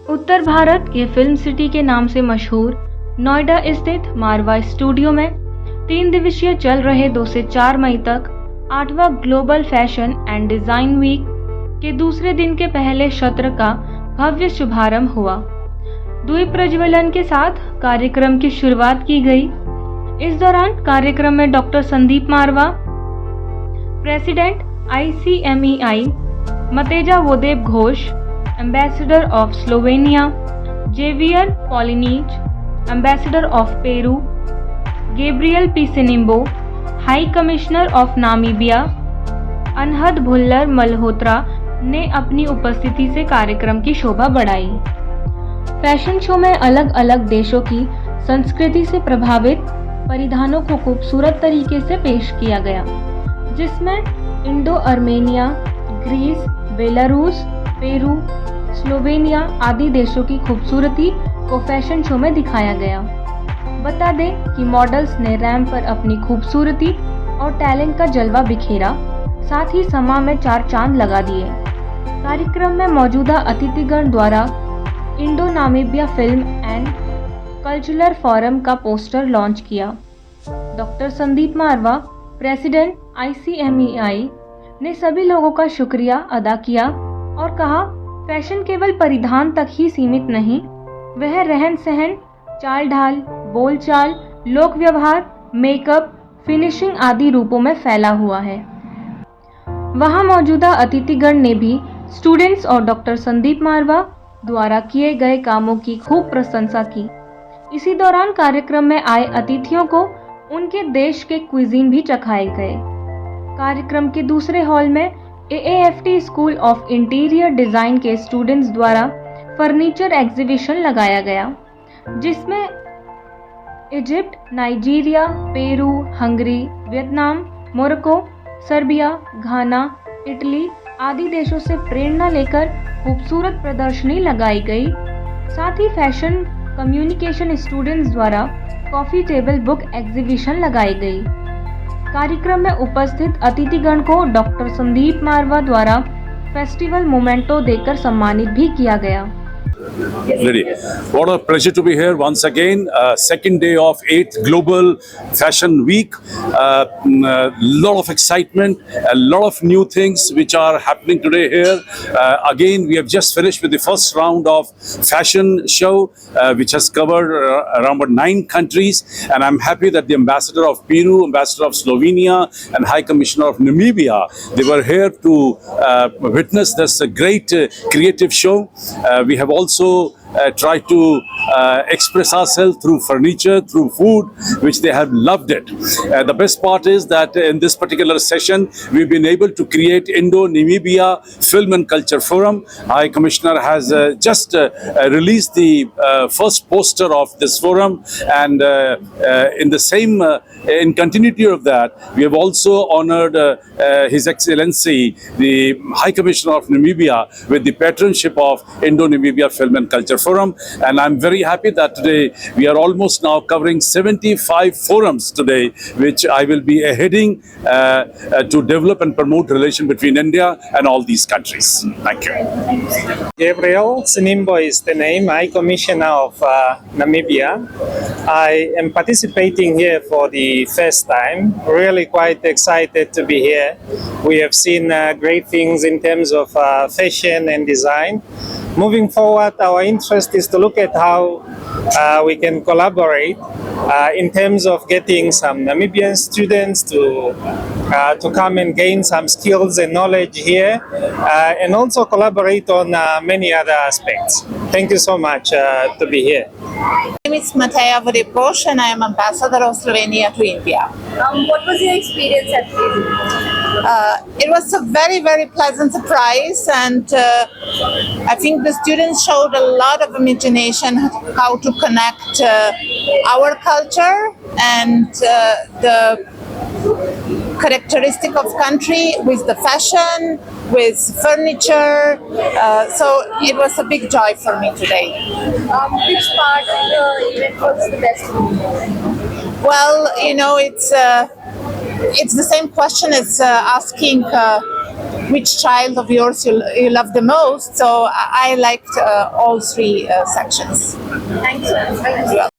उत्तर भारत के film city के नाम से मशहूर नोएडा स्थित मारवा स्टूडियो में 3 दिवसीय चल रहे 2 से 4 मई तक 8वां global fashion and design week के दूसरे दिन के पहले सत्र का भव्य शुभारंभ हुआ। द्वीप प्रज्वलन के साथ कार्यक्रम की शुरुआत की गई। इस दौरान कार्यक्रम में doctor Sandeep Marwah, president ICMEI, Mateja Vodeb Ghosh, ambassador of Slovenia, Javier Paulinich, ambassador of Peru, Gabriel P Sinimbo, high commissioner of Namibia, Anhad Bhullar Malhotra ने अपनी उपस्थिति से कार्यक्रम की शोभा बढ़ाई। फैशन शो में अलग अलग देशों की संस्कृति से प्रभावित परिधानों को खूबसूरत तरीके से पेश किया गया, जिसमें इंडो Armenia, Greece, Belarus, Peru, Slovenia आदि देशों की खूबसूरती को फैशन शो में दिखाया गया। बता दें कि मॉडल्स ने रैंप पर अपनी खूबसूरती और टैलेंट का जलवा बिखेरा, साथ ही समा में 4 चांद लगा दिए। कार्यक्रम में मौजूदा अतिथिगण द्वारा Indo Namibia film and cultural forum का पोस्टर लॉन्च किया। Doctor Sandeep Marwah, president ICMEI, ने सभी लोगों का शुक्रिया अदा किया और कहा, फैशन केवल परिधान तक ही सीमित नहीं, वह रहन सहन, चाल ढाल, बोलचाल, लोक व्यवहार, मेकअप, फिनिशिंग आदि रूपों में फैला हुआ है। वहां मौजूदा अतिथिगण ने भी स्टूडेंट्स और डॉक्टर संदीप मारवा द्वारा किए गए कामों की खूब प्रशंसा की। इसी दौरान कार्यक्रम में आए अतिथियों को उनके देश के क्विजीन भी चखाए गए। कार्यक्रम के दूसरे हॉल में AAFT school of interior design के स्टूडेंट्स द्वारा फर्नीचर एग्जीबिशन लगाया गया, जिसमें Egypt, Nigeria, Peru, Hungary, Vietnam, Morocco, Serbia, Ghana, Italy आदि देशों से प्रेरणा लेकर खूबसूरत प्रदर्शनी लगाई गई। साथ ही फैशन कम्युनिकेशन स्टूडेंट्स द्वारा कॉफी टेबल बुक एग्जीबिशन लगाई गई। कार्यक्रम में उपस्थित अतिथिगण को डॉक्टर संदीप मारवा द्वारा फेस्टिवल मोमेंटो देकर सम्मानित भी किया गया। Ready. What a pleasure to be here once again. Second day of 8th Global Fashion Week. Lot of excitement, a lot of new things which are happening today here. Again, we have just finished with the first round of fashion show, which has covered around 9 countries. And I'm happy that the ambassador of Peru, ambassador of Slovenia, and High Commissioner of Namibia, they were here to witness this great creative show. We have also try to express ourselves through furniture, through food, which they have loved it. The best part is that in this particular session, we've been able to create Indo-Namibia Film and Culture Forum. High Commissioner has just released the first poster of this forum, and in the same, in continuity of that, we have also honored His Excellency, the High Commissioner of Namibia, with the patronship of Indo-Namibia Film and Culture Forum. And I'm very happy that today we are almost now covering 75 forums today, which I will be heading to develop and promote relation between India and all these countries. Thank you. Gabriel Sinimbo is the name, High Commissioner of Namibia. I am participating here for the first time. Really quite excited to be here. We have seen great things in terms of fashion and design. Moving forward, our interest is to look at how we can collaborate in terms of getting some Namibian students to come and gain some skills and knowledge here, and also collaborate on many other aspects. Thank you so much to be here. My name is Mateja Vodipoš and I am Ambassador of Slovenia to India. What was your experience at FISM? It was a very, very pleasant surprise, and I think the students showed a lot of imagination how to connect our culture and the characteristic of country with the fashion, with furniture. So it was a big joy for me today. Which part of the event was the best? Well, you know, it's the same question as asking which child of yours you love the most. So I liked all three sections. Thank you.